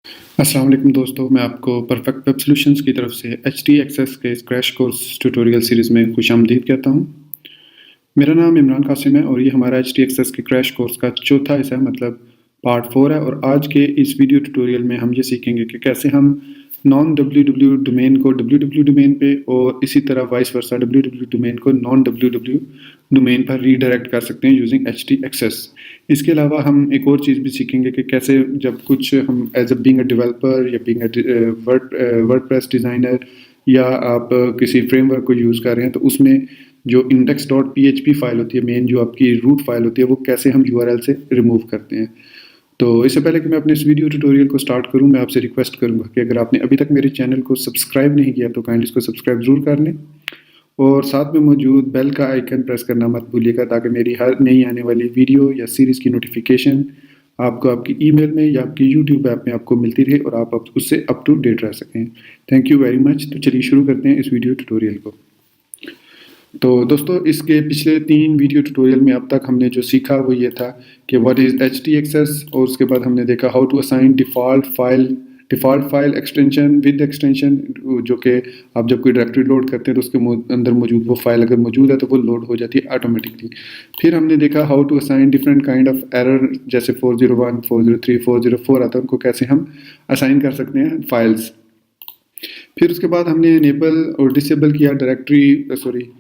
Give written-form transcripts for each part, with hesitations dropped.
अस्सलाम वालेकुम दोस्तों, मैं आपको परफेक्ट वेब सॉल्यूशंस की तरफ से HTXS के इस क्रैश कोर्स ट्यूटोरियल सीरीज़ में खुशामदीद कहता हूँ। मेरा नाम इमरान कासिम है और ये हमारा HTXS के क्रैश कोर्स का चौथा हिस्सा है, मतलब पार्ट 4 है। और आज के इस वीडियो ट्यूटोरियल में हम ये सीखेंगे कि कैसे हम नॉन www डोमेन को www डोमेन पे और इसी तरह वाइस वर्सा www डोमेन को नॉन www डोमेन पर रीडायरेक्ट कर सकते हैं यूजिंग HTXS। इसके अलावा हम एक और चीज़ भी सीखेंगे कि कैसे जब कुछ हम as a being a developer या बीइंग अ वर्डप्रेस डिज़ाइनर या आप किसी फ्रेमवर्क को यूज़ कर रहे हैं तो उसमें जो index.php फाइल होती है, मेन जो आपकी रूट फाइल होती है, वो कैसे हम URL से रिमूव करते हैं। तो इससे पहले कि मैं अपने इस वीडियो ट्यूटोरियल को स्टार्ट करूं, मैं आपसे रिक्वेस्ट करूंगा कि अगर आपने अभी तक मेरे चैनल को सब्सक्राइब नहीं किया तो काइंडली इसको सब्सक्राइब ज़रूर कर लें और साथ में मौजूद बेल का आइकन प्रेस करना मत भूलिएगा ताकि मेरी हर नई आने वाली वीडियो या सीरीज़ की नोटिफिकेशन आपको आपकी ईमेल में या आपकी यूट्यूब ऐप में आपको मिलती रहे और आप उससे अप टू डेट रह सकें। Thank you very much. तो चलिए शुरू करते हैं इस वीडियो ट्यूटोरियल को। तो दोस्तों, इसके पिछले 3 वीडियो ट्यूटोरियल में अब तक हमने जो सीखा वो ये था कि व्हाट इज़ HTXS, और उसके बाद हमने देखा how to assign default file extension with extension, जो कि आप जब कोई डायरेक्टरी लोड करते हैं तो उसके अंदर मौजूद वो फाइल अगर मौजूद है तो वो लोड हो जाती है ऑटोमेटिकली। फिर हमने देखा how to assign different kind of error, जैसे 401, 403, 404 आता है, उनको कैसे हम असाइन कर सकते हैं फाइल्स। फिर उसके बाद हमने इनेबल और डिसेबल किया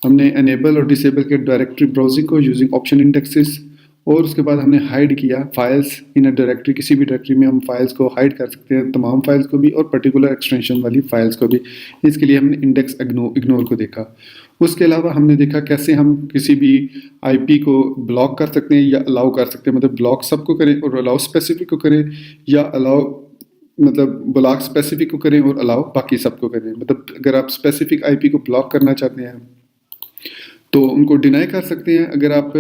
हमने एनेबल और डिसेबल किया डायरेक्टरी ब्राउजिंग को यूजिंग ऑप्शन इंडेक्सेस, और उसके बाद हमने हाइड किया फाइल्स इन अ डायरेक्टरी। किसी भी डायरेक्टरी में हम फाइल्स को हाइड कर सकते हैं, तमाम फाइल्स को भी और पर्टिकुलर एक्सटेंशन वाली फाइल्स को भी। इसके लिए हमने इंडेक्स इग्नोर को देखा। उसके अलावा हमने देखा कैसे हम किसी भी IP को ब्लॉक कर सकते हैं या अलाउ कर सकते हैं, मतलब ब्लॉक सबको करें और अलाउ स्पेसिफिक को करें, या अलाउ मतलब ब्लॉक स्पेसिफिक को करें और अलाउ बाकी सबको करें। मतलब अगर आप स्पेसिफिक IP को ब्लॉक करना चाहते हैं तो उनको डिनाई कर सकते हैं। अगर आप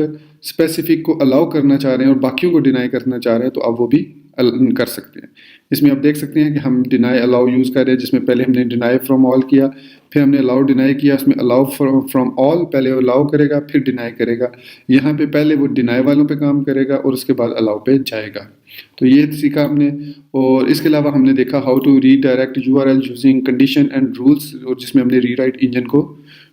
स्पेसिफिक को अलाउ करना चाह रहे हैं और बाकियों को डिनाई करना चाह रहे हैं तो आप वो भी कर सकते हैं। इसमें आप देख सकते हैं कि हम डिनाई अलाउ यूज़ कर रहे हैं, जिसमें पहले हमने डिनाई फ्रॉम ऑल किया, फिर हमने अलाउ डिनाई किया। उसमें अलाउ फ्रॉम ऑल पहले अलाउ करेगा फिर डिनाई करेगा। यहाँ पे पहले वो डिनाई वालों पे काम करेगा और उसके बाद अलाउ पे जाएगा। तो ये सीखा हमने। और इसके अलावा हमने देखा how to redirect URL using condition and rules, और जिसमें हमने रीराइट इंजन को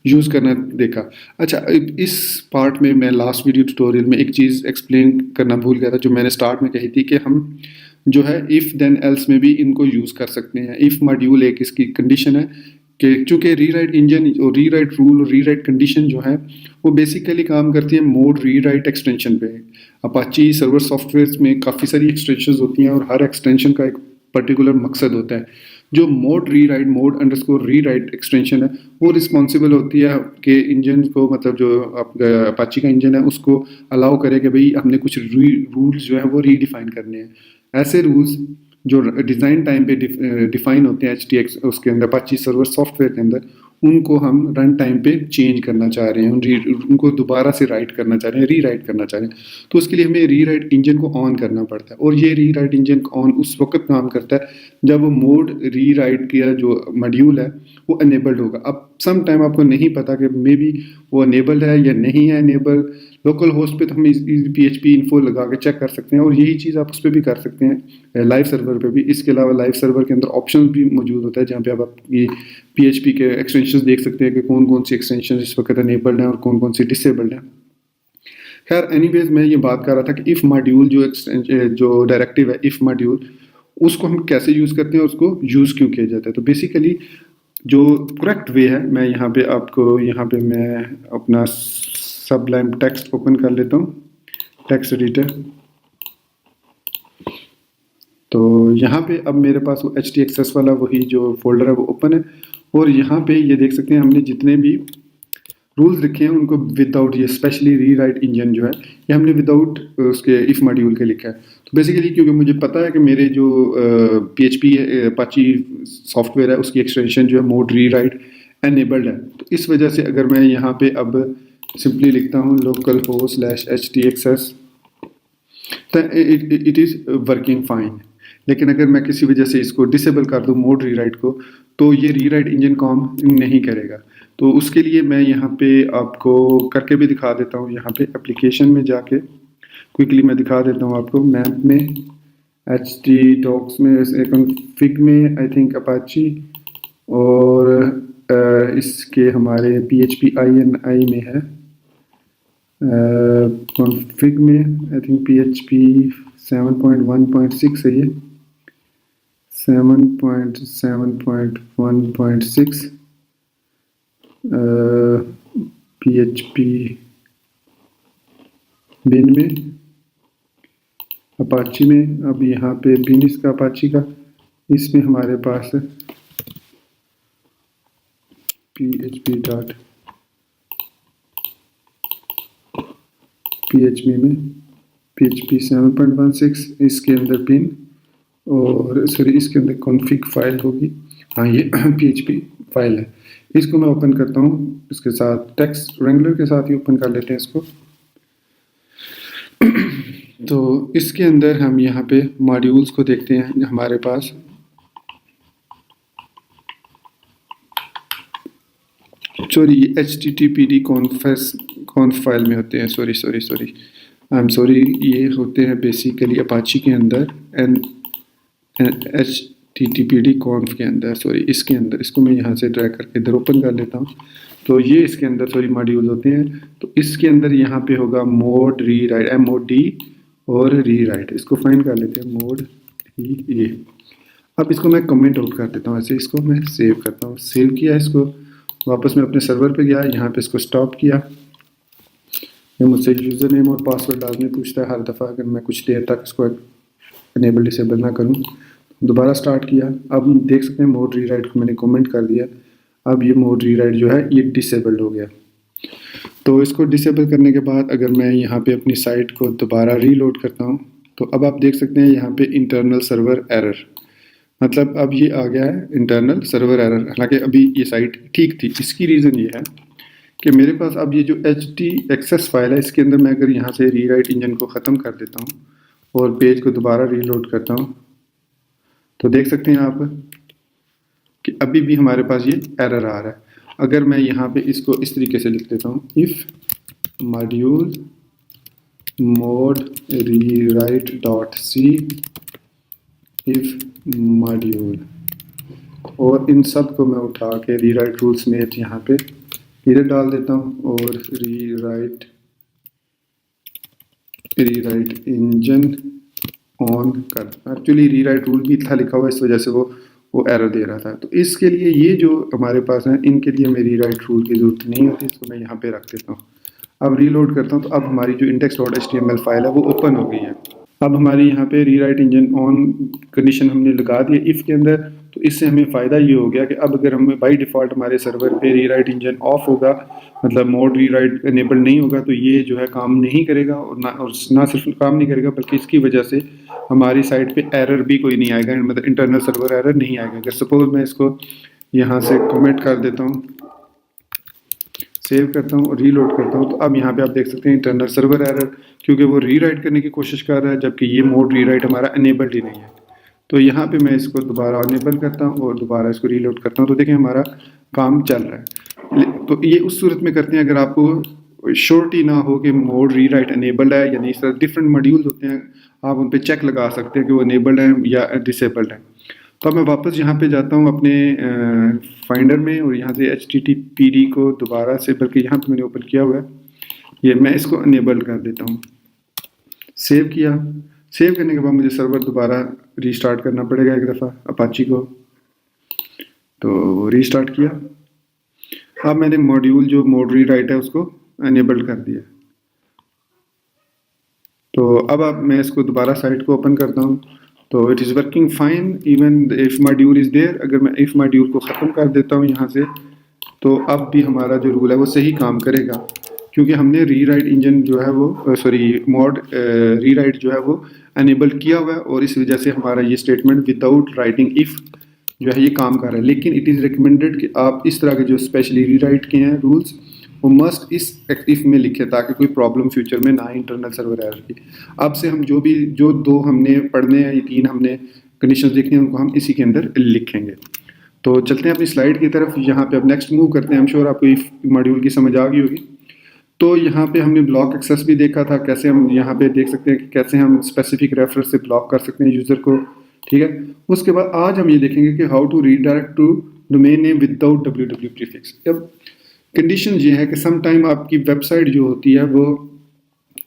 यूज़ करना देखा। अच्छा, इस पार्ट में मैं लास्ट वीडियो ट्यूटोरियल में एक चीज़ एक्सप्लेन करना भूल गया था, जो मैंने स्टार्ट में कही थी कि हम जो है इफ़ देन एल्स में भी इनको यूज़ कर सकते हैं। इफ़ मॉड्यूल एक इसकी कंडीशन है कि चूँकि रीराइट इंजन और रीराइट रूल और रीराइट कंडीशन जो है वो बेसिकली काम करती है मोड रीराइट एक्सटेंशन पे। अपाची सर्वर सॉफ्टवेयर में काफ़ी सारी एक्सटेंशंस होती हैं और हर एक्सटेंशन का एक पर्टिकुलर मकसद होता है। जो मोड अंडरस्कोर रीराइट एक्सटेंशन है वो रिस्पॉन्सिबल होती है कि इंजन को, मतलब जो आपका अपाची का इंजन है उसको अलाउ करे कि भाई हमने कुछ रूल्स जो है वो रीडिफाइन करने हैं। ऐसे रूल्स जो डिज़ाइन टाइम पे डिफाइन होते हैं HTX उसके अंदर, अपाची सर्वर सॉफ्टवेयर के अंदर, उनको हम रन टाइम पे चेंज करना चाह रहे हैं, उनको दोबारा से राइट करना चाह रहे हैं, रीराइट करना चाह रहे हैं। तो उसके लिए हमें रीराइट इंजन को ऑन करना पड़ता है, और ये रीराइट इंजन ऑन उस वक्त काम करता है जब वो मोड रीराइट किया जो मॉड्यूल है वो अनेबल्ड होगा। अब सम टाइम आपको नहीं पता कि मे बी वो अनेबल्ड है या नहीं है अनेबल। लोकल होस्ट पे तो हम PHP इन्फो लगा के चेक कर सकते हैं, और यही चीज़ आप उस पर भी कर सकते हैं लाइव सर्वर पे भी। इसके अलावा लाइव सर्वर के अंदर ऑप्शन भी मौजूद होता है जहाँ पे आप आपकी PHP के एक्सटेंशन देख सकते हैं कि कौन कौन सी एक्सटेंशन इस वक्त अनेबल्ड हैं और कौन कौन सी डिसेबल्ड हैं। खैर एनीवेज, मैं ये बात कर रहा था कि इफ़ मॉड्यूल जो डायरेक्टिव है इफ़ मॉड्यूल, उसको हम कैसे यूज़ करते हैं, उसको यूज़ क्यों किया जाता है। तो बेसिकली जो करेक्ट वे है, मैं यहाँ पे मैं अपना सबलाइम टेक्स्ट ओपन कर लेता हूँ, टेक्स्ट एडिटर। तो यहाँ पे अब मेरे पास वो HTXS वाला वही जो फोल्डर है वो ओपन है, और यहाँ पे ये देख सकते हैं हमने जितने भी रूल्स लिखे हैं उनको विदाउट, ये स्पेशली रीराइट इंजन जो है ये हमने विदाउट उसके इफ़ मॉड्यूल के लिखा है। तो बेसिकली क्योंकि मुझे पता है कि मेरे जो PHP अपाची सॉफ्टवेयर है उसकी एक्सटेंशन जो है मोड रीराइट एनेबल्ड है, तो इस वजह से अगर मैं यहाँ पे अब सिंपली लिखता हूँ लोकल होस्ट /HTXS तो इट इज़ वर्किंग फाइन। लेकिन अगर मैं किसी वजह से इसको डिसेबल कर दूँ मोड रीराइट को, तो ये रीराइट इंजन काम नहीं करेगा। तो उसके लिए मैं यहाँ पे आपको करके भी दिखा देता हूँ। यहाँ पे एप्लीकेशन में जाके क्विकली मैं दिखा देता हूँ आपको, मैप में htdocs में, config में आई थिंक अपाची, और इसके हमारे php ini में है, config में आई थिंक php 7.1.6 है, ये 7.7.1.6 php बिन में, अपाची में। अब यहाँ पे बिन इसका अपाची का, इसमें हमारे पास है php में php 7.16, इसके अंदर बिन, और सॉरी इसके अंदर कॉन्फ़िग फाइल होगी, हाँ ये php फाइल है। इसको मैं ओपन करता हूँ, इसके साथ टेक्स्ट रेंगुलर के साथ ही ओपन कर लेते हैं इसको। तो इसके अंदर हम यहाँ पे मॉड्यूल्स को देखते हैं, हमारे पास सॉरी httpd कॉन्फ फाइल में होते हैं, सॉरी आई एम सॉरी, ये होते हैं बेसिकली अपाची के अंदर httpd कॉन्फ के अंदर, सॉरी इसके अंदर, इसको मैं यहाँ से ड्रैग करके इधर ओपन कर लेता हूँ। तो ये इसके अंदर सॉरी मॉड्यूल होते हैं। तो इसके अंदर यहाँ पे होगा मोड रीराइट, MOD और रीराइट, इसको फाइंड कर लेते हैं, मोड ये। अब इसको मैं कमेंट आउट कर देता हूँ, ऐसे इसको मैं सेव करता हूँ। सेव किया, इसको वापस मैं अपने सर्वर पे गया, यहाँ पे इसको स्टॉप किया। ये मुझसे यूज़र नेम और पासवर्ड लाजमी पूछता है हर दफ़ा, अगर मैं कुछ देर तक इसको इनेबल डिसेबल ना करूँ। दोबारा स्टार्ट किया, अब देख सकते हैं मोड रीराइट को मैंने कमेंट कर दिया। अब ये मोड रीराइट जो है ये डिसेबल्ड हो गया। तो इसको डिसेबल करने के बाद अगर मैं यहाँ पे अपनी साइट को दोबारा रीलोड करता हूँ, तो अब आप देख सकते हैं यहाँ पे इंटरनल सर्वर एरर, मतलब अब ये आ गया है इंटरनल सर्वर एरर। हालांकि अभी ये साइट ठीक थी। इसकी रीज़न ये है कि मेरे पास अब ये जो htaccess फाइल है, इसके अंदर मैं अगर यहाँ से रीराइट इंजन को ख़त्म कर देता हूँ और पेज को दोबारा रीलोड करता हूँ, तो देख सकते हैं आप कि अभी भी हमारे पास ये एरर आ रहा है। अगर मैं यहाँ पे इसको इस तरीके से लिख देता हूँ, if module mode rewrite dot C if module, और इन सब को मैं उठा के रीराइट रूल्स में यहाँ पे इधर डाल देता हूँ, और रीराइट इंजन ऑन कर। एक्चुअली रीराइट रूल भी था लिखा हुआ, इस वजह से वो एरर दे रहा था। तो इसके लिए ये जो हमारे पास है, इनके लिए हमें रीराइट रूल की ज़रूरत नहीं होती, इसको मैं यहाँ पे रख देता हूँ। अब रीलोड करता हूँ, तो अब हमारी जो index.html फाइल है वो ओपन हो गई है। अब हमारी यहाँ पे रीराइट इंजन ऑन कंडीशन हमने लगा दी इफ़ के अंदर। तो इससे हमें फ़ायदा ये हो गया कि अब अगर हमें बाय डिफ़ॉल्ट हमारे सर्वर पे रीराइट इंजन ऑफ होगा, मतलब मोड रीराइट इनेबल नहीं होगा, तो ये जो है काम नहीं करेगा, और ना सिर्फ काम नहीं करेगा बल्कि इसकी वजह से हमारी साइट पे एरर भी कोई नहीं आएगा, मतलब इंटरनल सर्वर एरर नहीं आएगा। अगर सपोज मैं इसको यहाँ से कमेंट कर देता हूँ, सेव करता हूँ और रीलोड करता हूँ, तो अब यहाँ पे आप देख सकते हैं इंटरनल सर्वर एरर, क्योंकि वो रीराइट करने की कोशिश कर रहा है, जबकि ये मोड रीराइट हमारा अनेबल्ड ही नहीं है। तो यहाँ पे मैं इसको दोबारा अनेबल करता हूँ और दोबारा इसको रीलोड करता हूँ, तो देखें हमारा काम चल रहा है। तो ये उस सूरत में करते हैं अगर आपको श्योरिटी ना हो कि मोड रीराइट अनेबल्ड है या नहीं। इस तरह डिफरेंट मॉड्यूल्स होते हैं, आप उन पर चेक लगा सकते हैं कि वो अनेबल्ड है या डिसेबल्ड है। तो मैं वापस यहाँ पे जाता हूँ अपने फाइंडर में, और यहाँ से httpd को दोबारा से, बल्कि यहाँ पे मैंने ओपन किया हुआ है, ये मैं इसको अनेबल कर देता हूँ। सेव किया, सेव करने के बाद मुझे सर्वर दोबारा रीस्टार्ट करना पड़ेगा एक दफ़ा अपाची को। तो रीस्टार्ट किया, अब मैंने मॉड्यूल जो मोड रीराइट है उसको अनेबल कर दिया। तो अब मैं इसको दोबारा साइट को ओपन करता हूँ, तो it is working fine even if module is there. अगर मैं इफ़ मॉड्यूल को ख़त्म कर देता हूँ यहाँ से, तो अब भी हमारा जो रूल है वो सही काम करेगा, क्योंकि हमने रीराइट इंजन जो है वो मोड रीराइट जो है वो अनेबल किया हुआ है, और इस वजह से हमारा ये स्टेटमेंट विदाउट राइटिंग इफ़ जो है ये काम कर रहा है। लेकिन इट इज़ रिकमेंडेड कि आप इस तरह के जो स्पेशली रीराइट के हैं रूल्स, वो मस्ट इस इफ़ में लिखे, ताकि कोई प्रॉब्लम फ्यूचर में ना इंटरनल सर्वर एरर की। अब से हम जो दो हमने पढ़ने हैं, ये 3 हमने कंडीशंस देखनी है, उनको हम इसी के अंदर लिखेंगे। तो चलते हैं अपनी स्लाइड की तरफ। यहाँ पे अब नेक्स्ट मूव करते हैं। हम श्योर आपको इफ मॉड्यूल की समझ आ गई होगी। तो यहाँ पे हमने ब्लॉक एक्सेस भी देखा था, कैसे हम यहाँ पे देख सकते हैं कि कैसे हम स्पेसिफिक रेफर से ब्लॉक कर सकते हैं यूज़र को, ठीक है। उसके बाद आज हम ये देखेंगे कि how to redirect to domain name without www prefix. अब कंडीशन ये है कि सम टाइम आपकी वेबसाइट जो होती है वो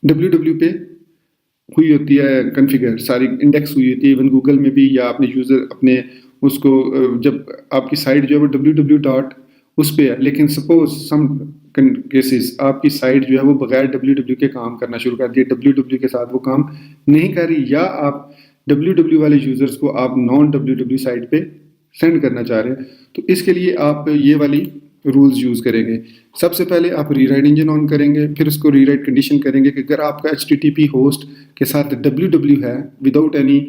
www पे हुई होती है कॉन्फ़िगर, सारी इंडेक्स हुई होती है इवन गूगल में भी, या अपने यूज़र अपने उसको जब आपकी साइट जो है वो www डॉट उस पे है, लेकिन सपोज सम केसेस आपकी साइट जो है वो बगैर www के काम करना शुरू कर दिया, www के साथ वो काम नहीं कर रही, या आप www वाले यूज़र्स को आप नॉन www साइट पे सेंड करना चाह रहे हैं, तो इसके लिए आप ये वाली रूल्स यूज़ करेंगे। सबसे पहले आप रीराइट इंजन ऑन करेंगे, फिर उसको रीराइट कंडीशन करेंगे कि अगर आपका HTTP होस्ट के साथ www है विदाउट एनी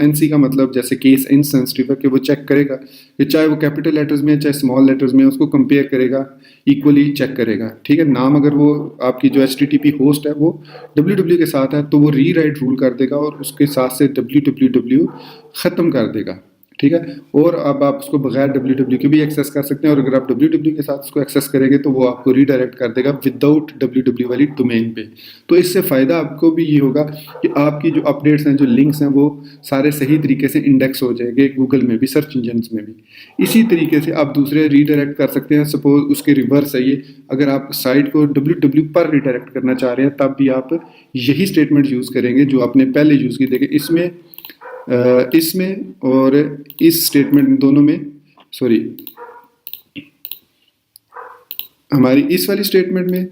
NC का मतलब जैसे केस इनसेंसिटिव है कि वो चेक करेगा कि चाहे वो कैपिटल लेटर्स में चाहे स्मॉल लेटर्स में, उसको कंपेयर करेगा, इक्वली चेक करेगा, ठीक है। नाम अगर वो आपकी जो HTTP होस्ट है वो www के साथ है तो वो रीराइट रूल कर देगा और उसके साथ से www ख़त्म कर देगा, ठीक है। और अब आप उसको बगैर www के भी एक्सेस कर सकते हैं, और अगर आप www के साथ उसको एक्सेस करेंगे तो वो आपको रीडायरेक्ट कर देगा विदाउट www वाली डोमेन पे। तो इससे फ़ायदा आपको भी ये होगा कि आपकी जो अपडेट्स हैं, जो लिंक्स हैं, वो सारे सही तरीके से इंडेक्स हो जाएंगे गूगल में भी, सर्च इंजन में भी। इसी तरीके से आप दूसरे रीडायरेक्ट कर सकते हैं। सपोज उसके रिवर्स है ये, अगर आप साइट को www पर रीडायरेक्ट करना चाह रहे हैं तब भी आप यही स्टेटमेंट यूज़ करेंगे जो आपने पहले यूज़ की। देखिए इसमें और इस स्टेटमेंट दोनों में, सॉरी, हमारी इस वाली स्टेटमेंट में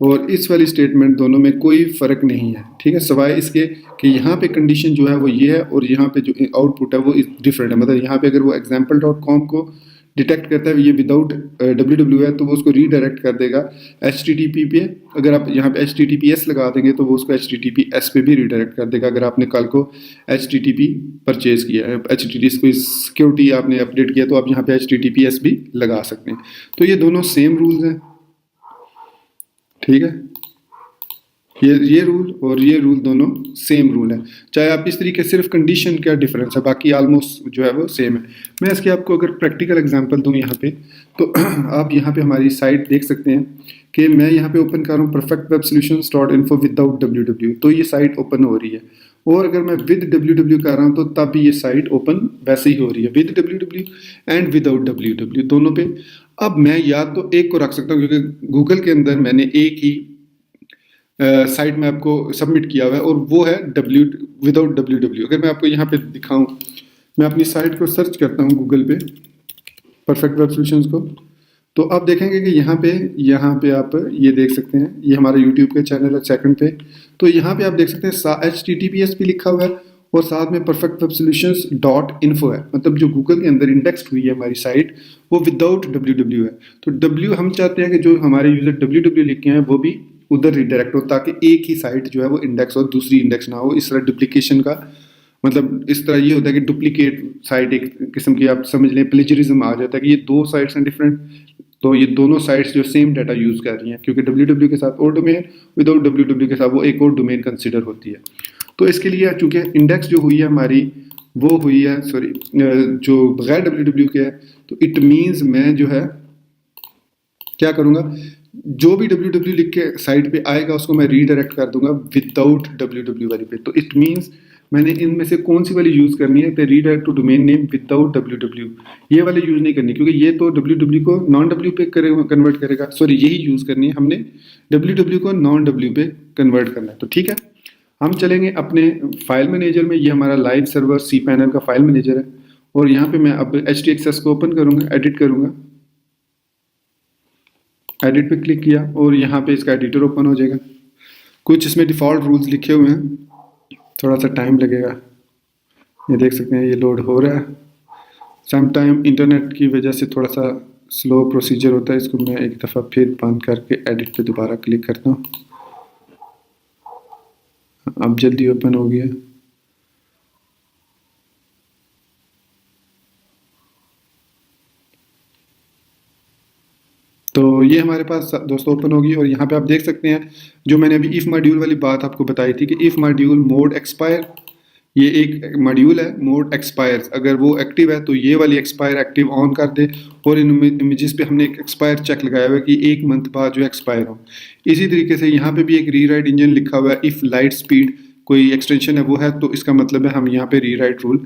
और इस वाली स्टेटमेंट दोनों में कोई फ़र्क नहीं है, ठीक है, सिवाय इसके कि यहाँ पे कंडीशन जो है वो ये है और यहाँ पे जो आउटपुट है वो डिफरेंट है। मतलब यहाँ पे अगर वो example.com को डिटेक्ट करता है ये विदाउट www है तो वो उसको रीडायरेक्ट कर देगा HTTP पे। अगर आप यहाँ पे HTTPS लगा देंगे तो वो उसको HTTPS पे भी रीडायरेक्ट कर देगा। अगर आपने कल को HTTP परचेज किया है, HTTPS कोई सिक्योरिटी आपने अपडेट किया तो आप यहाँ पे HTTPS भी लगा सकते हैं। तो ये दोनों सेम रूल्स हैं, ठीक है। ये रूल और ये रूल दोनों सेम रूल है, चाहे आप इस तरीके सिर्फ कंडीशन का डिफरेंस है, बाकी ऑलमोस्ट जो है वो सेम है। मैं इसके आपको अगर प्रैक्टिकल एग्जांपल दूं यहाँ पे, तो आप यहाँ पे हमारी साइट देख सकते हैं कि मैं यहाँ पे ओपन कर रहा हूँ perfectwebsolutions.info विदाउट www, तो ये साइट ओपन हो रही है। और अगर मैं विद www कर रहा हूँ तो तब भी ये साइट ओपन वैसे ही हो रही है, with www and without www दोनों पे। अब मैं या तो एक को रख सकता हूँ क्योंकि गूगल के अंदर मैंने एक ही साइट में आपको सबमिट किया हुआ है और वो है विदाउट www। अगर मैं आपको यहाँ पे दिखाऊं, मैं अपनी साइट को सर्च करता हूँ गूगल पे परफेक्ट वेब सॉल्यूशंस को, तो आप देखेंगे कि यहाँ पे आप ये देख सकते हैं, ये हमारा यूट्यूब के चैनल है सेकंड पे, तो यहाँ पे आप देख सकते हैं HTTPS भी लिखा हुआ है और साथ में perfectwebsolutions.info है। मतलब जो गूगल के अंदर इंडेक्स हुई है हमारी साइट वो विदाउट www है। तो w हम चाहते हैं कि जो हमारे यूजर www लिख के हैं वो भी उधर रिडायरेक्ट हो ताकि एक ही साइट जो है वो इंडेक्स हो, दूसरी इंडेक्स ना हो। इस तरह डुप्लीकेशन का मतलब इस तरह ये होता है कि डुप्लीकेट साइट एक किस्म की आप समझ लें प्लेजरिज्म आ जाता है कि ये दो साइट्स हैं डिफरेंट, तो ये दोनों साइट्स जो सेम डाटा यूज़ कर रही हैं क्योंकि www के साथ और डोमेन, विदाउट www के साथ वो एक और डोमेन कंसिडर होती है। तो इसके लिए चूँकि इंडेक्स जो हुई है हमारी वो हुई है, सॉरी, जो बगैर www के है, तो इट मीन्स मैं जो है क्या करूँगा, जो भी www लिख के साइट पे आएगा उसको मैं रीडायरेक्ट कर दूंगा विदाउट www वाली पे। तो इट मीन्स मैंने इनमें से कौन सी वाली यूज़ करनी है, तो redirect to domain name without www, ये वाली यूज़ नहीं करनी क्योंकि ये तो www को नॉन w पे कन्वर्ट करेगा। सॉरी, यही यूज़ करनी है हमने, www को नॉन w पे कन्वर्ट करना है। तो ठीक है, हम चलेंगे अपने फाइल मैनेजर में। ये हमारा लाइव सर्वर cPanel का फाइल मैनेजर है और यहाँ पे मैं अब HTXS को ओपन करूँगा, एडिट करूँगा, एडिट पे क्लिक किया और यहाँ पे इसका एडिटर ओपन हो जाएगा। कुछ इसमें डिफ़ॉल्ट रूल्स लिखे हुए हैं, थोड़ा सा टाइम लगेगा, ये देख सकते हैं ये लोड हो रहा है। सम टाइम इंटरनेट की वजह से थोड़ा सा स्लो प्रोसीजर होता है। इसको मैं एक दफ़ा फिर बंद करके एडिट पे दोबारा क्लिक करता हूँ। अब जल्दी ओपन हो गया। तो ये हमारे पास दोस्तों ओपन होगी और यहाँ पे आप देख सकते हैं जो मैंने अभी इफ़ मॉड्यूल वाली बात आपको बताई थी कि इफ़ मॉड्यूल मोड एक्सपायर ये एक मॉड्यूल है मोड एक्सपायर्स, अगर वो एक्टिव है तो ये वाली एक्सपायर एक्टिव ऑन कर दे, और इन इमेजेस पे हमने एक एक्सपायर चेक लगाया हुआ है कि 1 मंथ बाद जो एक्सपायर हो। इसी तरीके से यहाँ पे भी एक रीराइट इंजन लिखा हुआ है, इफ़ लाइट स्पीड कोई एक्सटेंशन है वो है तो इसका मतलब है हम यहाँ पे रीराइट रूल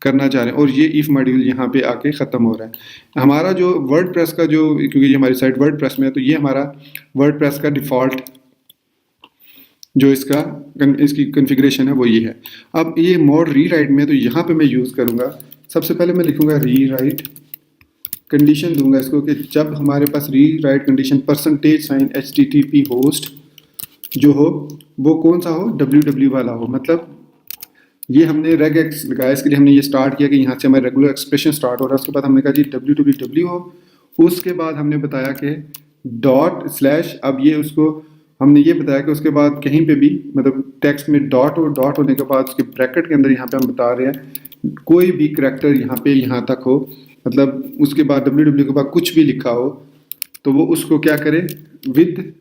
करना चाह रहे हैं, और ये इफ़ मॉड्यूल यहाँ पे आके ख़त्म हो रहा है। हमारा जो वर्डप्रेस का जो, क्योंकि ये हमारी साइट वर्डप्रेस में है तो ये हमारा वर्डप्रेस का डिफ़ॉल्ट जो इसकी कॉन्फ़िगरेशन है वो ये है। अब ये मोड रीराइट में, तो यहाँ पे मैं यूज़ करूँगा, सबसे पहले मैं लिखूँगा रीराइट कंडीशन, दूंगा इसको कि जब हमारे पास रीराइट कंडीशन %साइन HTTP होस्ट जो हो वो कौन सा हो, www वाला हो। मतलब ये हमने रेग एक्स लगाया, इसके लिए हमने ये स्टार्ट किया कि यहाँ से हमारा रेगुलर एक्सप्रेशन स्टार्ट हो रहा है। उसके बाद हमने कहा जी www हो, उसके बाद हमने बताया कि डॉट/, अब ये उसको हमने ये बताया कि उसके बाद कहीं पे भी मतलब टेक्स्ट में डॉट हो, डॉट होने के बाद उसके ब्रैकेट के अंदर यहाँ पे हम बता रहे हैं कोई भी करैक्टर यहाँ पे यहाँ तक हो, मतलब उसके बाद www के बाद कुछ भी लिखा हो तो वो उसको क्या करे, विद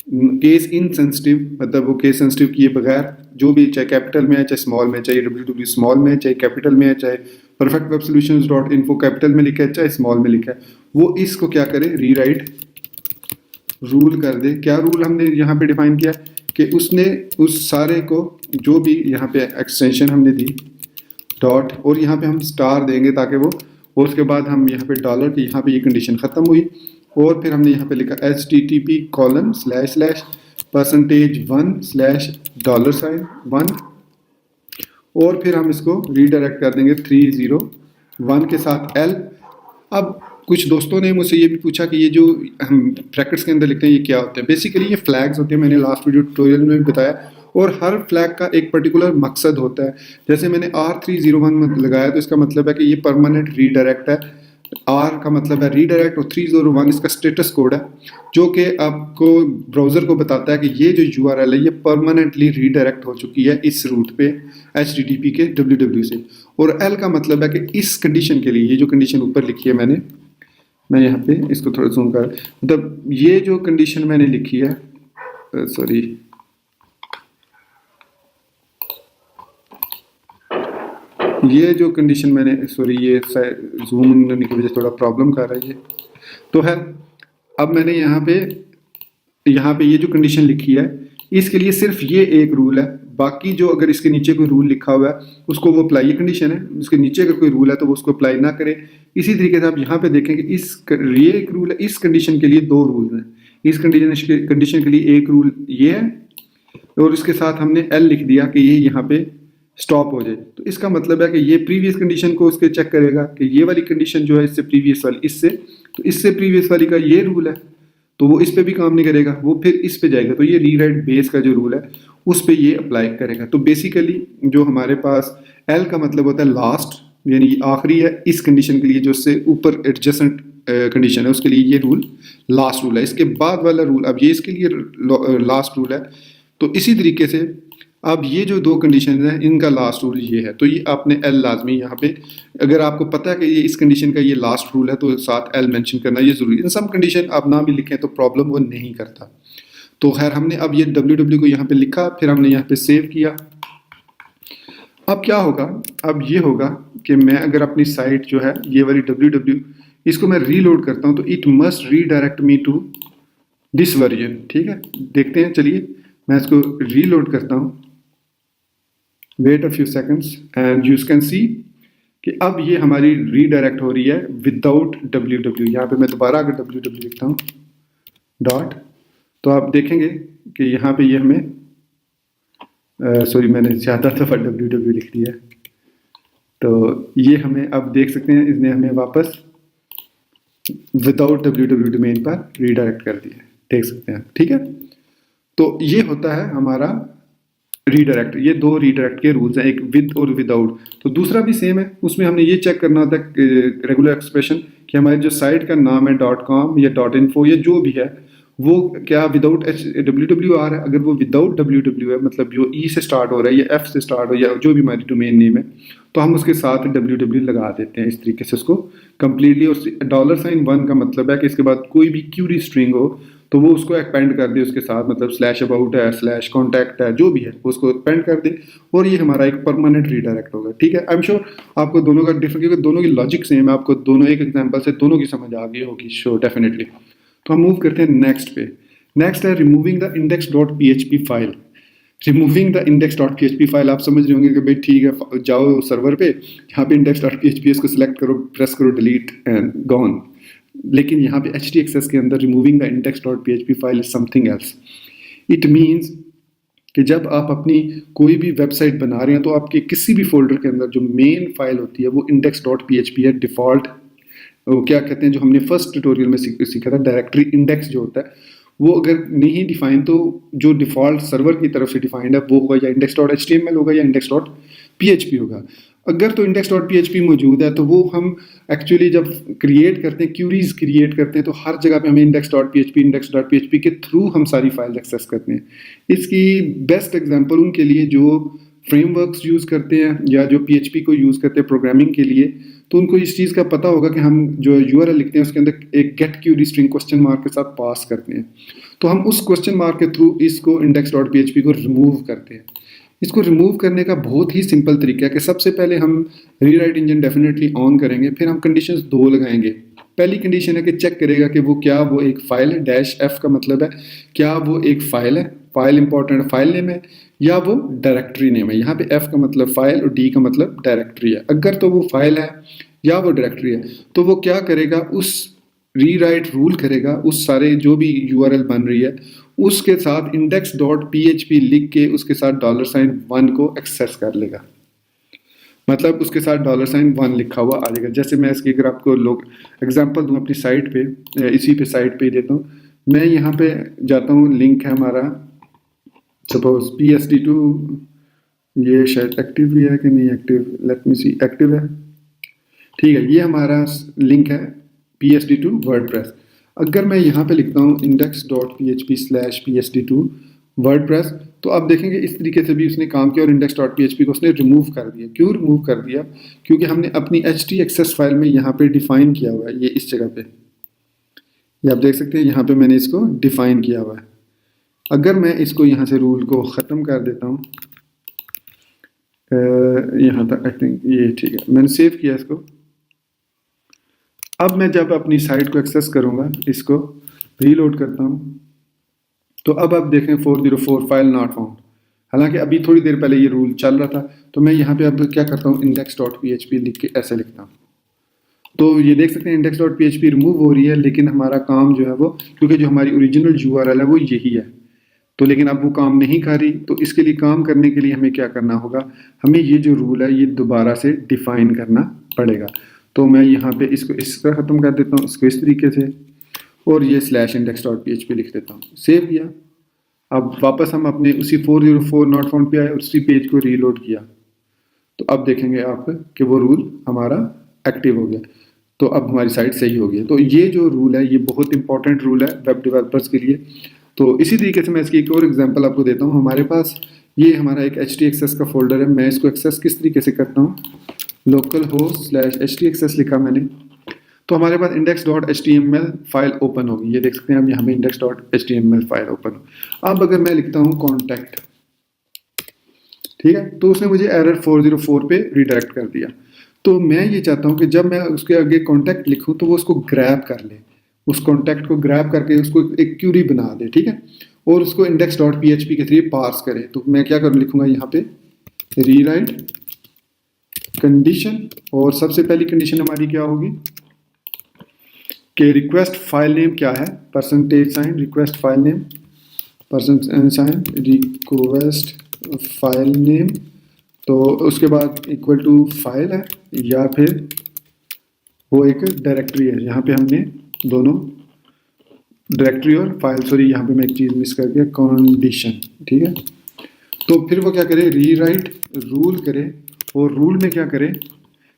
केस इनसेंसिटिव, मतलब वो केस सेंसिटिव किए बगैर जो भी, चाहे कैपिटल में है चाहे स्मॉल में, चाहे www स्मॉल में है चाहे कैपिटल में है, चाहे perfectwebsolutions.info कैपिटल में लिखा है चाहे स्मॉल में लिखा है, वो इसको क्या करे, रीराइट रूल कर दे। क्या रूल हमने यहाँ पे डिफाइन किया कि उसने उस सारे को जो भी यहाँ पे एक्सटेंशन हमने दी डॉट, और यहाँ पे हम स्टार देंगे ताकि वो, और उसके बाद हम यहाँ पे डॉलर की, यहाँ पे ये कंडीशन ख़त्म हुई, और फिर हमने यहाँ पे लिखा HTTP://%1/$1, और फिर हम इसको रीडायरेक्ट कर देंगे 301 के साथ L। अब कुछ दोस्तों ने मुझसे ये भी पूछा कि ये जो हम ब्रैकेट्स के अंदर लिखते हैं ये क्या होते हैं। बेसिकली ये फ्लैग्स होते हैं, मैंने लास्ट वीडियो ट्यूटोरियल में भी बताया, और हर फ्लैग का एक पर्टिकुलर मकसद होता है। जैसे मैंने R301 लगाया तो इसका मतलब है कि ये परमानेंट रीडायरेक्ट है, R का मतलब है रीडायरेक्ट, और 301 इसका स्टेटस कोड है जो कि आपको ब्राउज़र को बताता है कि ये जो URL है ये परमानेंटली रीडायरेक्ट हो चुकी है इस रूट पे HTTP के www से। और L का मतलब है कि इस कंडीशन के लिए, ये जो कंडीशन ऊपर लिखी है मैं यहाँ पे इसको थोड़ा जूम कर, मतलब ये जो कंडीशन मैंने लिखी है, सॉरी ये जो कंडीशन मैंने, सॉरी ये जूम होने की वजह से थोड़ा प्रॉब्लम कर रहा है ये, तो है अब मैंने यहाँ पे ये जो कंडीशन लिखी है इसके लिए सिर्फ ये एक रूल है, बाकी जो अगर इसके नीचे कोई रूल लिखा हुआ है उसको वो अप्लाई, ये कंडीशन है, उसके नीचे अगर कोई रूल है तो वो उसको अप्लाई ना करे। इसी तरीके से आप यहाँ पे देखेंगे ये एक रूल है, इस कंडीशन के लिए 2 रूल हैं, इस कंडीशन के लिए एक रूल ये है, और इसके साथ हमने L लिख दिया कि ये यहाँ पे स्टॉप हो जाए। तो इसका मतलब है कि ये प्रीवियस कंडीशन को उसके चेक करेगा कि ये वाली कंडीशन जो है इससे प्रीवियस वाली, इससे तो इससे प्रीवियस वाली का ये रूल है तो वो इस पे भी काम नहीं करेगा, वो फिर इस पे जाएगा, तो ये रीराइट बेस का जो रूल है उस पे ये अप्लाई करेगा। तो बेसिकली जो हमारे पास L का मतलब होता है लास्ट, यानी आखिरी है इस कंडीशन के लिए, जो उससे ऊपर एडजेसेंट कंडीशन है उसके लिए ये रूल लास्ट रूल है। इसके बाद वाला रूल अब ये इसके लिए लास्ट रूल है। तो इसी तरीके से अब ये जो 2 कंडीशन हैं इनका लास्ट रूल ये है, तो ये आपने L लाजमी यहाँ पे, अगर आपको पता है कि ये इस कंडीशन का ये लास्ट रूल है तो साथ L मेंशन करना ये ज़रूरी है। इन सम कंडीशन आप ना भी लिखें तो प्रॉब्लम वो नहीं करता। तो खैर हमने अब ये www को यहाँ पे लिखा, फिर हमने यहाँ पे सेव किया। अब क्या होगा, अब ये होगा कि मैं अगर अपनी साइट जो है ये वाली www इसको मैं रीलोड करता हूँ तो it must redirect me to this version. ठीक है, देखते हैं, चलिए मैं इसको रीलोड करता हूँ, wait a few seconds and you can see कि अब ये हमारी रीडायरेक्ट हो रही है विदाउट www। यहाँ पे मैं दोबारा अगर www लिखता हूँ डॉट, तो आप देखेंगे कि यहाँ पे ये हमें सॉरी मैंने ज़्यादा दफ़ा www लिख दिया, तो ये हमें अब देख सकते हैं इसने हमें वापस विदाउट www डोमेन पर रीडायरेक्ट कर दिया, देख सकते हैं। ठीक है, तो ये होता है हमारा रीडायरेक्ट। ये 2 रीडायरेक्ट के रूल्स हैं, एक विद और विदाउट। तो दूसरा भी सेम है, उसमें हमने ये चेक करना होता है रेगुलर एक्सप्रेशन कि हमारी जो साइट का नाम है .com या .info या जो भी है वो क्या विदाउट www आ रहा है। अगर वो विदाउट www है, मतलब जो E से स्टार्ट हो रहा है या F से स्टार्ट हो या जो भी हमारी डोमेन नेम है, तो हम उसके साथ www लगा देते हैं इस तरीके से उसको कम्प्लीटली। और $1 का मतलब है कि इसके बाद कोई भी क्यूरी स्ट्रिंग हो तो वो उसको एक्सपेंड कर दे उसके साथ, मतलब स्लैश अबाउट है, स्लैश कॉन्टैक्ट है, जो भी है वो उसको एक्सपेंड कर दे और ये हमारा एक परमानेंट रीडायरेक्ट होगा। ठीक है, आई एम श्योर आपको दोनों का डिफरेंट, क्योंकि दोनों की लॉजिक सेम है, आपको दोनों एक एग्जांपल से दोनों की समझ आ गई होगी श्योर डेफिनेटली। तो हम मूव करते हैं नेक्स्ट पे। नेक्स्ट है removing the index dot P H P file. Removing the index dot P H P file, आप समझ रहे होंगे कि भाई ठीक है, जाओ सर्वर पे, यहाँ पे index dot P H P इसको सिलेक्ट करो, प्रेस करो डिलीट एंड गॉन। लेकिन यहाँ पे एच टी एक्सेस के अंदर removing the index dot P H P file is something else. It means कि जब आप अपनी कोई भी वेबसाइट बना रहे हैं तो आपके किसी भी फोल्डर के अंदर जो मेन फाइल होती है वो index dot P H P है डिफॉल्ट। वो क्या कहते हैं, जो हमने फर्स्ट ट्यूटोरियल में सीखा था, डायरेक्टरी इंडेक्स जो होता है वो अगर नहीं डिफाइन तो जो डिफॉल्ट सर्वर की तरफ से डिफाइंड है वो होगा या index dot H T M L होगा या index dot P H P होगा। अगर तो index dot P H P मौजूद है तो वो हम एक्चुअली जब क्रिएट करते हैं, क्यूरीज क्रिएट करते हैं, तो हर जगह पे हमें index dot P H P के थ्रू हम सारी फाइल एक्सेस करते हैं। इसकी बेस्ट एग्जांपल उनके लिए जो फ्रेमवर्क्स यूज़ करते हैं या जो पी एच पी को यूज़ करते हैं प्रोग्रामिंग के लिए, तो उनको इस चीज़ का पता होगा कि हम जो यूआरएल लिखते हैं उसके अंदर एक get query string question mark के साथ पास करते हैं, तो हम उस क्वेश्चन मार्क के थ्रू इसको index dot P H P को रिमूव करते हैं। इसको रिमूव करने का बहुत ही सिंपल तरीका है कि सबसे पहले हम रीराइट इंजन डेफिनेटली ऑन करेंगे, फिर हम कंडीशंस दो लगाएंगे। पहली कंडीशन है कि चेक करेगा कि वो क्या वो एक फाइल है, डैश एफ का मतलब है क्या वो एक फाइल है, फाइल इंपॉर्टेंट फाइल नेम है या वो डायरेक्टरी नेम है। यहाँ पे एफ का मतलब फाइल और डी का मतलब डायरेक्टरी है। अगर तो वो फाइल है या वो डायरेक्टरी है तो वो क्या करेगा, उस रीराइट रूल करेगा, उस सारे जो भी यूआरएल बन रही है उसके साथ index dot P H P लिख के उसके साथ $1 को एक्सेस कर लेगा। मतलब उसके साथ $1 लिखा हुआ आ जाएगा। जैसे मैं इसकी अगर आपको लोग एग्जांपल दूं अपनी साइट पे, इसी पे साइट पे ही देता हूँ। मैं यहाँ पे जाता हूँ, लिंक है हमारा सपोज PSD2, ये शायद एक्टिव भी है कि नहीं एक्टिव, लेट मी सी, एक्टिव है, ठीक है। ये हमारा लिंक है PSD2 वर्डप्रेस। अगर मैं यहाँ पे लिखता हूँ index.php/PSD2 वर्डप्रेस, तो आप देखेंगे इस तरीके से भी उसने काम किया और index.php को उसने रिमूव कर दिया। क्यों रिमूव कर दिया? क्योंकि हमने अपनी htxs फाइल में यहाँ पे डिफाइन किया हुआ है, ये इस जगह पे, ये आप देख सकते हैं यहाँ पे मैंने इसको डिफाइन किया हुआ है। अगर मैं इसको यहाँ से रूल को ख़त्म कर देता हूँ, यहाँ तक आई थिंक ये ठीक है, मैंने सेव किया इसको। अब मैं जब अपनी साइट को एक्सेस करूँगा, इसको रीलोड करता हूँ, तो अब आप देखें 404 फाइल नॉट फाउंड। हालांकि अभी थोड़ी देर पहले ये रूल चल रहा था, तो मैं यहाँ पे अब क्या करता हूँ, index.php लिख के ऐसे लिखता हूँ। तो ये देख सकते हैं index.php रिमूव हो रही है, लेकिन हमारा काम जो है वो, क्योंकि जो हमारी ओरिजिनल URL है वो यही है, तो लेकिन अब वो काम नहीं कर रही। तो इसके लिए काम करने के लिए हमें क्या करना होगा, हमें ये जो रूल है ये दोबारा से डिफाइन करना पड़ेगा। तो मैं यहाँ पे इसको इसका ख़त्म कर देता हूँ, इसको इस तरीके से, और ये /index.php लिख देता हूँ, सेव किया। अब वापस हम अपने उसी 404 नॉट फाउंड पे आए और उसी पेज को रीलोड किया, तो अब देखेंगे आप कि वो रूल हमारा एक्टिव हो गया। तो अब हमारी साइट सही हो गई। तो ये जो रूल है ये बहुत इंपॉर्टेंट रूल है वेब डेवलपर्स के लिए। तो इसी तरीके से मैं इसकी एक और एग्जांपल आपको देता हूँ। हमारे पास ये हमारा एक htxs का फोल्डर है। मैं इसको एक्सेस किस तरीके से करता हूँ, लोकल होस्ट /htxs लिखा मैंने, तो हमारे पास index.html फाइल ओपन होगी। ये देख सकते हैं अब यहाँ पे index.html फाइल ओपन हो। अब अगर मैं लिखता हूँ कॉन्टैक्ट, ठीक है, तो उसने मुझे एरर 404 पे रिडायरेक्ट कर दिया। तो मैं ये चाहता हूँ कि जब मैं उसके आगे कॉन्टैक्ट लिखूँ तो वो उसको ग्रैब कर ले, उस कॉन्टैक्ट को ग्रैब करके उसको एक क्यूरी बना दे, ठीक है, और उसको index.php के थ्रू पार्स करे। तो मैं क्या करूँ, लिखूंगा यहाँ पे रीराइट कंडीशन, और सबसे पहली कंडीशन हमारी क्या होगी कि रिक्वेस्ट फाइल नेम क्या है, %, request file name, %, request file name, तो उसके बाद इक्वल टू फाइल है या फिर वो एक डायरेक्टरी है। यहाँ पे हमने दोनों डायरेक्टरी और फाइल, सॉरी यहाँ पे मैं एक चीज़ मिस कर दिया, कंडीशन, ठीक है। तो फिर वो क्या करे, रीराइट रूल करे, और रूल में क्या करे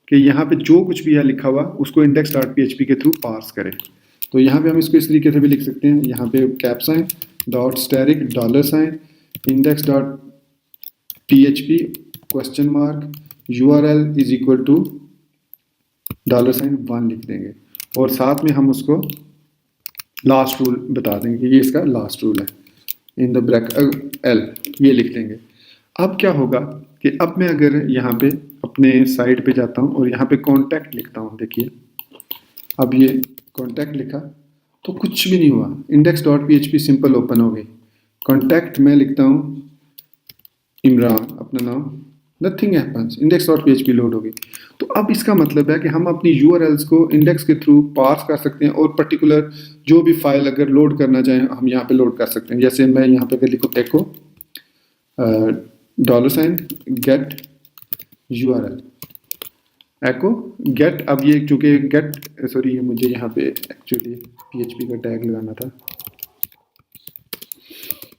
कि यहाँ पे जो कुछ भी है लिखा हुआ उसको index.php के थ्रू पार्स करे। तो यहाँ पे हम इसको इस तरीके से भी लिख सकते हैं, यहाँ पे कैप्स हैं, .static $index.php question mark URL is equal to $1 लिख देंगे, और साथ में हम उसको लास्ट रूल बता देंगे कि ये इसका लास्ट रूल है, इन द ब्रैकेट एल ये लिख देंगे। अब क्या होगा कि अब मैं अगर यहाँ पे अपने साइड पे जाता हूँ और यहाँ पे कॉन्टैक्ट लिखता हूँ, देखिए अब ये कॉन्टैक्ट लिखा तो कुछ भी नहीं हुआ, index dot PHP simple open हो गई। कॉन्टैक्ट में लिखता हूँ इमरान अपना नाम, nothing happens, index dot PHP load हो गई। तो अब इसका मतलब है कि हम अपनी URLs को इंडेक्स के थ्रू पास कर सकते हैं और पर्टिकुलर जो भी फाइल अगर लोड करना चाहें हम यहाँ पे लोड कर सकते हैं। जैसे मैं यहाँ पे अगर लिखूँ एको $गेट URL एको गेट, अब ये चूंकि गेट सॉरी मुझे यहाँ पे एक्चुअली PHP का टैग लगाना था,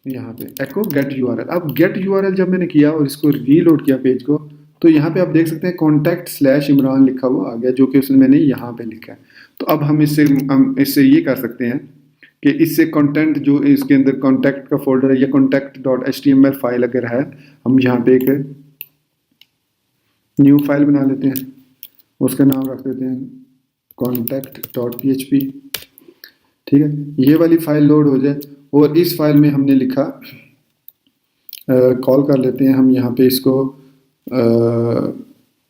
यहाँ पे एको गेट URL। अब गेट URL जब मैंने किया और इसको रीलोड किया पेज को, तो यहाँ पे आप देख सकते हैं contact/इमरान लिखा हुआ आ गया, जो कि उसने मैंने यहाँ पे लिखा है। तो अब हम इससे ये कर सकते हैं कि इससे कंटेंट जो इसके अंदर कॉन्टैक्ट का फोल्डर है या contact.html फाइल अगर है, हम यहाँ पे एक न्यू फाइल बना लेते हैं, उसका नाम रख देते हैं contact.php। ठीक है, ये वाली फाइल लोड हो जाए और इस फाइल में हमने लिखा कॉल कर लेते हैं हम यहाँ पे इसको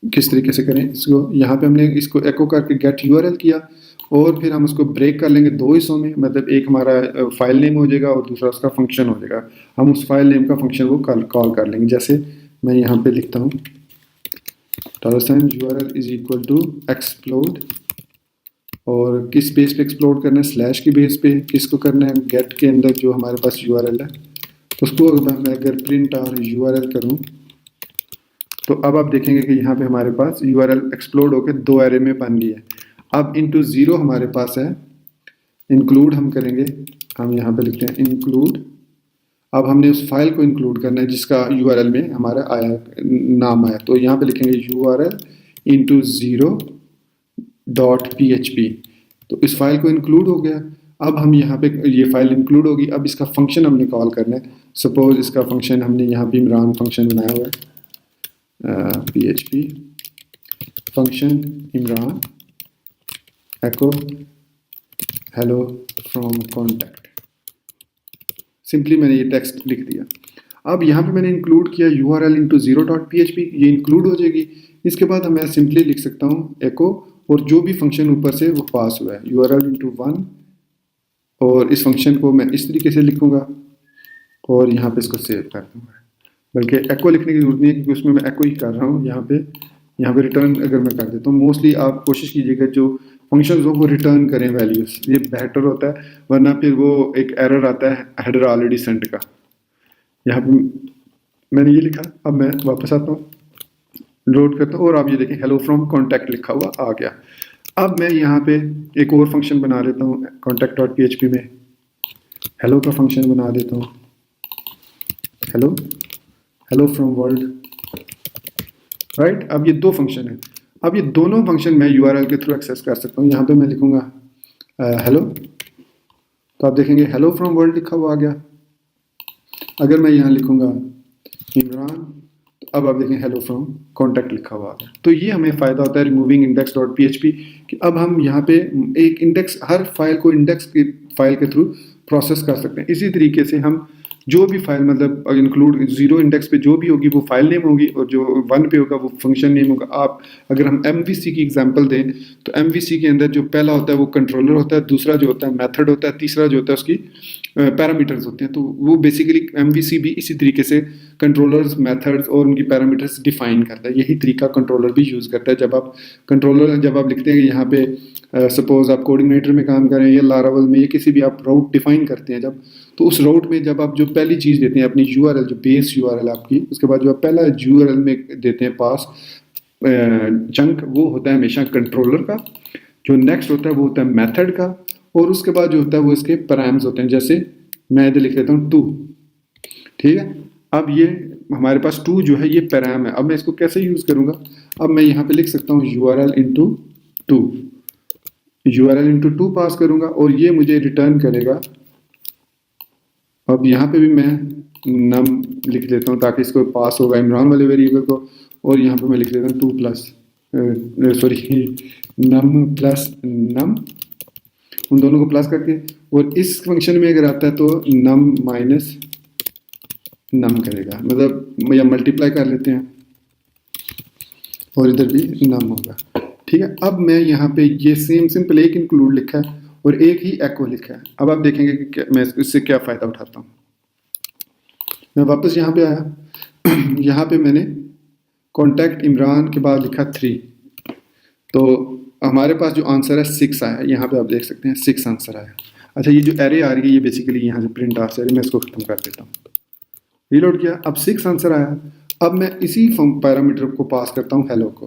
किस तरीके से करें इसको, यहाँ पे हमने इसको एको करके गेट URL किया और फिर हम उसको ब्रेक कर लेंगे दो हिस्सों में, मतलब एक हमारा फाइल नेम हो जाएगा और दूसरा उसका फंक्शन हो जाएगा। हम उस फाइल नेम का फंक्शन को कॉल कर लेंगे। जैसे मैं यहाँ पे लिखता हूँ $URL is equal to explode, और किस बेस पे एक्सप्लोड करना है, स्लैश की बेस पे किसको करना है, गेट के अंदर जो हमारे पास URL है उसको मैं अगर प्रिंट और URL करूँ तो अब आप देखेंगे कि यहाँ पे हमारे पास URL एक्सप्लोड होकर दो एरे में बन गई है। अब इंटू 0 हमारे पास है, इंक्लूड हम करेंगे, हम यहाँ पे लिखते हैं इंक्लूड। अब हमने उस फाइल को इंक्लूड करना है जिसका URL में हमारा आया नाम आया, तो यहाँ पे लिखेंगे URL इंटू 0.php, तो इस फाइल को इंक्लूड हो गया। अब हम यहाँ पे ये फाइल इंक्लूड होगी, अब इसका फंक्शन हमने कॉल करना है। सपोज इसका फंक्शन हमने यहाँ पे इमरान फंक्शन बनाया हुआ है, PHP function Imran echo hello from contact, simply मैंने ये टेक्स्ट लिख दिया। अब यहाँ पे मैंने इंक्लूड किया URL इंटू 0.php, ये इंक्लूड हो जाएगी। इसके बाद मैं सिंपली लिख सकता हूँ एको और जो भी फंक्शन ऊपर से वो पास हुआ है URL इंटू 1, और इस फंक्शन को मैं इस तरीके से लिखूंगा और यहाँ पे इसको सेव कर दूंगा। बल्कि एको लिखने की जरूरत नहीं है क्योंकि उसमें मैं एको ही कर रहा हूँ। यहाँ पे रिटर्न अगर मैं कर देता हूँ, मोस्टली आप कोशिश कीजिएगा जो फंक्शंस हो वो रिटर्न करें वैल्यूज, ये बेहतर होता है, वरना फिर वो एक एरर आता है हेडर ऑलरेडी सेंड का। यहाँ पे मैंने ये लिखा, अब मैं वापस आता हूँ, लोड करता हूँ और आप ये देखें हेलो फ्रॉम कॉन्टैक्ट लिखा हुआ आ गया। अब मैं यहाँ पे एक और फंक्शन बना लेता हूँ contact.php में, हेलो का फंक्शन बना देता हूँ, हेलो फ्रॉम वर्ल्ड, राइट। अब ये दो फंक्शन है, अब ये दोनों फंक्शन मैं URL के थ्रू एक्सेस कर सकता हूँ। यहाँ पे मैं लिखूंगा हेलो, तो आप देखेंगे हेलो फ्रॉम वर्ल्ड लिखा हुआ आ गया। अगर मैं यहाँ लिखूंगा इमरान, तो अब आप देखें हेलो फ्रॉम कॉन्टैक्ट लिखा हुआ आ गया। तो ये हमें फ़ायदा होता है रिमूविंग index.php कि अब हम यहाँ पे एक इंडेक्स, हर फाइल को इंडेक्स की फाइल के थ्रू प्रोसेस कर सकते हैं। इसी तरीके से हम जो भी फाइल मतलब इंक्लूड 0 इंडेक्स पे जो भी होगी वो फाइल नेम होगी और जो 1 पे होगा वो फंक्शन नेम होगा। आप अगर हम MVC की एग्जांपल दें तो MVC के अंदर जो पहला होता है वो कंट्रोलर होता है, दूसरा जो होता है मेथड होता है, तीसरा जो होता है उसकी पैरामीटर्स होते हैं। तो वो बेसिकली MVC भी इसी तरीके से कंट्रोलर्स, मेथड्स और उनकी पैरामीटर्स डिफाइन करता है। यही तरीका कंट्रोलर भी यूज़ करता है। जब आप लिखते हैं कि यहाँ पे सपोज आप कोऑर्डिनेटर में काम करें या लारावल में या किसी भी आप राउट डिफाइन करते हैं जब, तो उस राउट में जब आप जो पहली चीज़ देते हैं अपनी URL, जो बेस URL आपकी, उसके बाद जो आप पहला URL में देते हैं पास चंक, वो होता है हमेशा कंट्रोलर का। जो नेक्स्ट होता है वो होता है मेथड का, और उसके बाद जो होता है वो इसके पैराम्स होते हैं। जैसे मैं इधर लिख लेता हूँ 2, ठीक है। अब ये हमारे पास 2 जो है ये पैराम है। अब मैं इसको कैसे यूज़ करूँगा, अब मैं यहाँ पे लिख सकता हूँ URL इंटू 2 पास करूँगा और ये मुझे रिटर्न करेगा। अब यहाँ पे भी मैं नम लिख देता हूँ ताकि इसको पास होगा इमरान वाले वेरिएबल को, और यहाँ पे मैं लिख देता हूँ नम प्लस नम, उन दोनों को प्लस करके, और इस फंक्शन में अगर आता है तो नम माइनस नम करेगा, मतलब या मल्टीप्लाई कर लेते हैं और इधर भी नम होगा। ठीक है, अब मैं यहाँ पे ये सेम सिंपल एक इंक्लूड लिखा है और एक ही एको लिखा है। अब आप देखेंगे कि मैं इससे क्या फ़ायदा उठाता हूँ। मैं वापस यहाँ पे आया, यहाँ पे मैंने कॉन्टैक्ट इमरान के बाद लिखा 3, तो हमारे पास जो आंसर है 6 आया। यहाँ पे आप देख सकते हैं 6 आंसर आया। अच्छा, ये जो एरे आ रही है ये बेसिकली यहाँ से प्रिंट आर से मैं इसको खत्म कर देता हूँ। रीलोड किया, अब 6 आंसर आया। अब मैं इसी पैरामीटर को पास करता हूँ हेलो को,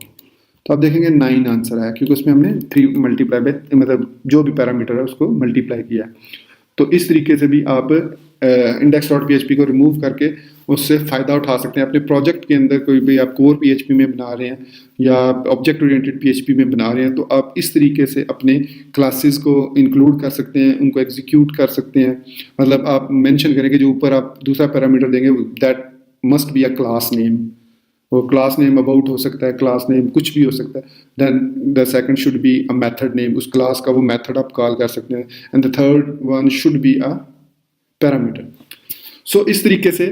तो आप देखेंगे 9 आंसर आया, क्योंकि उसमें हमने 3 मल्टीप्लाई बाय, मतलब जो भी पैरामीटर है उसको मल्टीप्लाई किया। तो इस तरीके से भी आप index.php को रिमूव करके उससे फ़ायदा उठा सकते हैं अपने प्रोजेक्ट के अंदर। कोई भी आप कोर PHP में बना रहे हैं या ऑब्जेक्ट ओरिएंटेड PHP में बना रहे हैं, तो आप इस तरीके से अपने क्लासेस को इंक्लूड कर सकते हैं, उनको एग्जीक्यूट कर सकते हैं। मतलब आप मेंशन करेंगे जो ऊपर आप दूसरा पैरामीटर देंगे, that must be a class name. वो क्लास नेम अबाउट हो सकता है, क्लास नेम कुछ भी हो सकता है। Then the second should be a method name, उस क्लास का वो मेथड आप कॉल कर सकते हैं। And the third one should be a parameter. So इस तरीके से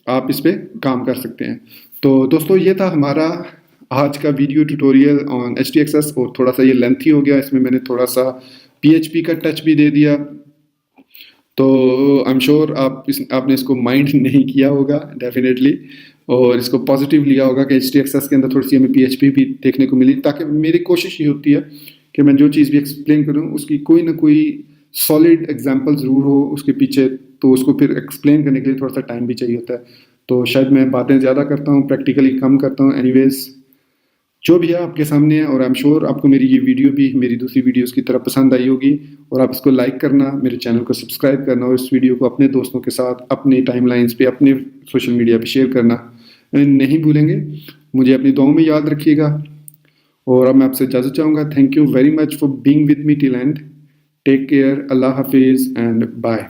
आप इस पे काम कर सकते हैं। तो दोस्तों, ये था हमारा आज का वीडियो ट्यूटोरियल ऑन HTXS, और थोड़ा सा ये लेंथी हो गया, इसमें मैंने थोड़ा सा PHP का टच भी दे दिया। तो आई एम श्योर आपने इसको माइंड नहीं किया होगा डेफिनेटली, और इसको पॉजिटिव लिया होगा कि HTXS के अंदर थोड़ी सी हमें PHP भी देखने को मिली। ताकि मेरी कोशिश ये होती है कि मैं जो चीज़ भी एक्सप्लेन करूँ उसकी कोई ना कोई सॉलिड एग्जांपल ज़रूर हो उसके पीछे, तो उसको फिर एक्सप्लेन करने के लिए थोड़ा सा टाइम भी चाहिए होता है। तो शायद मैं बातें ज़्यादा करता हूँ, प्रैक्टिकली कम करता हूँ। एनीवेज, जो भी है आपके सामने है, और आई एम श्योर आपको मेरी ये वीडियो भी मेरी दूसरी वीडियोस की तरह पसंद आई होगी। और आप इसको लाइक करना, मेरे चैनल को सब्सक्राइब करना, और इस वीडियो को अपने दोस्तों के साथ अपनी टाइमलाइंस पे, अपने सोशल मीडिया पे शेयर करना नहीं भूलेंगे। मुझे अपनी दुआओं में याद रखिएगा, और अब मैं आपसे इजाज़त चाहूँगा। Thank you very much for being with me till end. Take care, अल्लाह हाफिज़ एंड बाय।